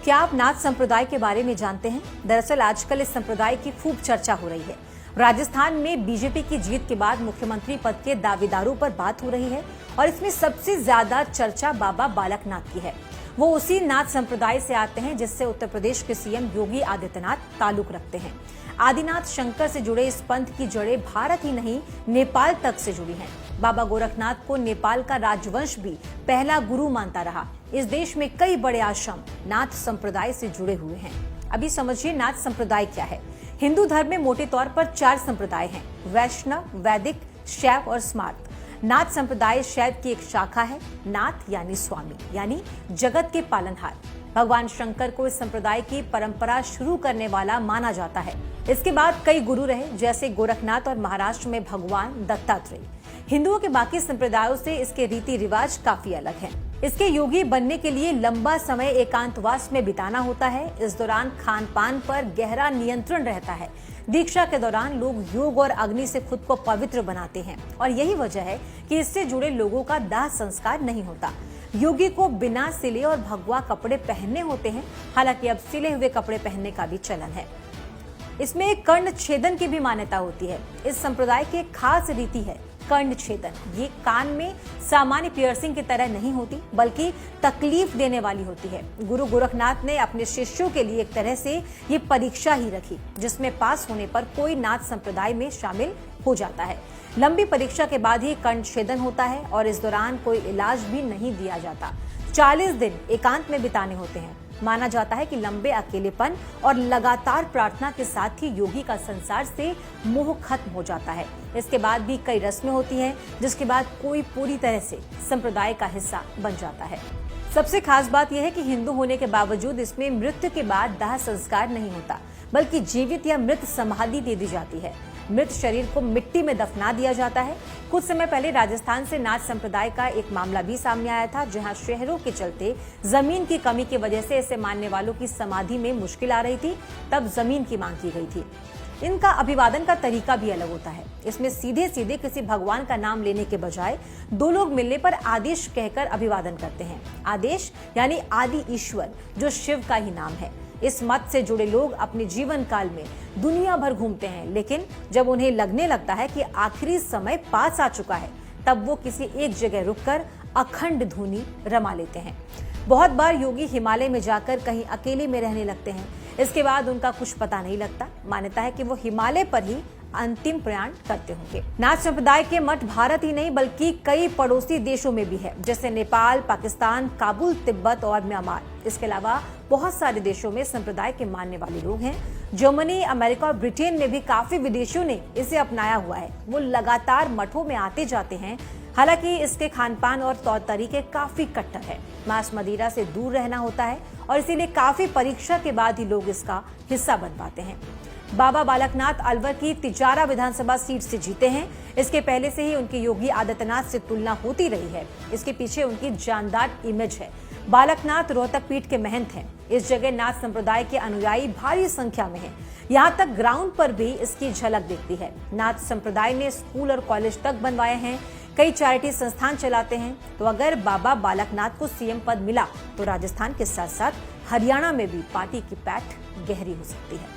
क्या आप नाथ संप्रदाय के बारे में जानते हैं? दरअसल आजकल इस संप्रदाय की खूब चर्चा हो रही है। राजस्थान में बीजेपी की जीत के बाद मुख्यमंत्री पद के दावेदारों पर बात हो रही है और इसमें सबसे ज्यादा चर्चा बाबा बालक नाथ की है। वो उसी नाथ संप्रदाय से आते हैं जिससे उत्तर प्रदेश के सीएम योगी आदित्यनाथ ताल्लुक रखते हैं। आदिनाथ शंकर से जुड़े इस पंथ की जड़ें भारत ही नहीं नेपाल तक से जुड़ी हैं। बाबा गोरखनाथ को नेपाल का राजवंश भी पहला गुरु मानता रहा। इस देश में कई बड़े आश्रम नाथ संप्रदाय से जुड़े हुए हैं। अभी समझिए नाथ संप्रदाय क्या है। हिंदू धर्म में मोटे तौर पर 4 संप्रदाय हैं: वैष्णव, वैदिक, शैव और स्मार्त। नाथ संप्रदाय शैव की एक शाखा है। नाथ यानी स्वामी, यानी जगत के पालनहार। भगवान शंकर को इस संप्रदाय की परंपरा शुरू करने वाला माना जाता है। इसके बाद कई गुरु रहे, जैसे गोरखनाथ और महाराष्ट्र में भगवान दत्तात्रेय। हिंदुओं के बाकी संप्रदायों से इसके रीति रिवाज काफी अलग हैं। इसके योगी बनने के लिए लंबा समय एकांतवास में बिताना होता है। इस दौरान खान पान पर गहरा नियंत्रण रहता है। दीक्षा के दौरान लोग योग और अग्नि से खुद को पवित्र बनाते हैं और यही वजह है कि इससे जुड़े लोगों का दाह संस्कार नहीं होता। योगी को बिना सिले और भगवा कपड़े पहनने होते हैं। हालांकि अब सिले हुए कपड़े पहनने का भी चलन है। इसमें कर्ण छेदन की भी मान्यता होती है। इस संप्रदाय की एक खास रीति है कर्ण छेदन। ये कान में सामान्य पियर्सिंग की तरह नहीं होती, बल्कि तकलीफ देने वाली होती है। गुरु गोरखनाथ ने अपने शिष्यों के लिए एक तरह से ये परीक्षा ही रखी, जिसमें पास होने पर कोई नाथ संप्रदाय में शामिल हो जाता है। लंबी परीक्षा के बाद ही कर्ण छेदन होता है और इस दौरान कोई इलाज भी नहीं दिया जाता। 40 दिन एकांत में बिताने होते हैं। माना जाता है कि लंबे अकेलेपन और लगातार प्रार्थना के साथ ही योगी का संसार से मोह खत्म हो जाता है। इसके बाद भी कई रस्में होती हैं, जिसके बाद कोई पूरी तरह से संप्रदाय का हिस्सा बन जाता है। सबसे खास बात यह है कि हिंदू होने के बावजूद इसमें मृत्यु के बाद दाह संस्कार नहीं होता, बल्कि जीवित या मृत समाधि दे दी जाती है। मृत शरीर को मिट्टी में दफना दिया जाता है। कुछ समय पहले राजस्थान से नाथ संप्रदाय का एक मामला भी सामने आया था, जहां शहरों के चलते जमीन की कमी की वजह से इसे मानने वालों की समाधि में मुश्किल आ रही थी। तब जमीन की मांग की गई थी। इनका अभिवादन का तरीका भी अलग होता है। इसमें सीधे सीधे किसी भगवान का नाम लेने के बजाय 2 लोग मिलने पर आदेश कहकर अभिवादन करते हैं। आदेश यानी आदि ईश्वर, जो शिव का ही नाम है। इस मत से जुड़े लोग अपने जीवन काल में दुनिया भर घूमते हैं, लेकिन जब उन्हें लगने लगता है कि आखिरी समय पास आ चुका है, तब वो किसी एक जगह रुककर अखंड धुनी रमा लेते हैं। बहुत बार योगी हिमालय में जाकर कहीं अकेले में रहने लगते हैं। इसके बाद उनका कुछ पता नहीं लगता। मान्यता है कि वो हिमालय पर ही अंतिम प्रयाण करते होंगे। नाथ संप्रदाय के मठ भारत ही नहीं बल्कि कई पड़ोसी देशों में भी है, जैसे नेपाल, पाकिस्तान, काबुल, तिब्बत और म्यांमार। इसके अलावा बहुत सारे देशों में संप्रदाय के मानने वाले लोग हैं। जर्मनी, अमेरिका और ब्रिटेन में भी काफी विदेशियों ने इसे अपनाया हुआ है। वो लगातार मठों में आते जाते हैं। हालांकि इसके खान पान और तौर तरीके काफी कट्टर है। मांस मदिरा से दूर रहना होता है और इसीलिए काफी परीक्षा के बाद ही लोग इसका हिस्सा बन पाते हैं। बाबा बालकनाथ अलवर की तिजारा विधानसभा सीट से जीते हैं। इसके पहले से ही उनकी योगी आदित्यनाथ से तुलना होती रही है। इसके पीछे उनकी जानदार इमेज है। बालकनाथ रोहतक पीठ के महंत हैं। इस जगह नाथ संप्रदाय के अनुयायी भारी संख्या में हैं। यहाँ तक ग्राउंड पर भी इसकी झलक दिखती है। नाथ संप्रदाय ने स्कूल और कॉलेज तक बनवाए हैं। कई चैरिटी संस्थान चलाते हैं। तो अगर बाबा बालकनाथ को सीएम पद मिला तो राजस्थान के साथ साथ हरियाणा में भी पार्टी की पैठ गहरी हो सकती है।